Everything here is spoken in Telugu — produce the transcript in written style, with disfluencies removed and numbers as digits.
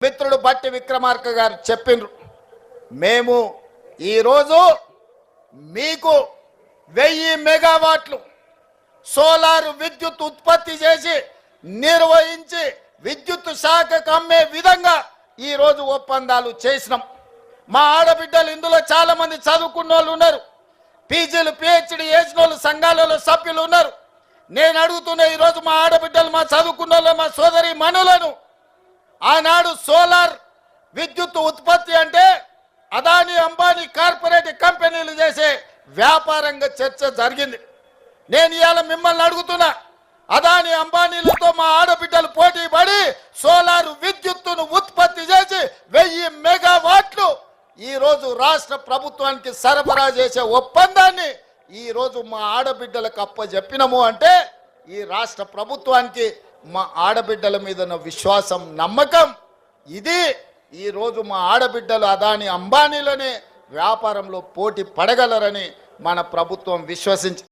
మిత్రుడు బట్టి విక్రమార్క గారు చెప్పినారు. మేము ఈరోజు మీకు 1000 మెగావాట్లు సోలార్ విద్యుత్ ఉత్పత్తి చేసి నిర్వహించి విద్యుత్ శాఖకు అమ్మే విధంగా ఈరోజు ఒప్పందాలు చేసినాం. మా ఆడబిడ్డలు ఇందులో చాలా మంది చదువుకున్న వాళ్ళు ఉన్నారు, పీజీలు పిహెచ్డి చేసిన వాళ్ళు సంఘాలలో సభ్యులు ఉన్నారు. నేను అడుగుతున్న ఈరోజు మా ఆడబిడ్డలు, మా చదువుకున్న వాళ్ళు, మా సోదరి మనులను ఆనాడు సోలార్ విద్యుత్ ఉత్పత్తి అంటే అదానీ అంబానీ కార్పొరేట్ కంపెనీలు చేసే వ్యాపారంగా చర్చ జరిగింది. నేను ఇవాళ మిమ్మల్ని అడుగుతున్నా, అదానీ అంబానీలతో మా ఆడబిడ్డలు పోటీ పడి సోలార్ విద్యుత్తును ఉత్పత్తి చేసి 1000 మెగావాట్లు ఈరోజు రాష్ట్ర ప్రభుత్వానికి సరఫరా చేసే ఒప్పందాన్ని ఈరోజు మా ఆడబిడ్డలకు అప్పచెప్పినము అంటే ఈ రాష్ట్ర ప్రభుత్వానికి మా ఆడబిడ్డల మీద ఉన్న విశ్వాసం, నమ్మకం. ఇది ఈరోజు మా ఆడబిడ్డలు అదానీ అంబానీలనే వ్యాపారంలో పోటీ పడగలరని మన ప్రభుత్వం విశ్వసించి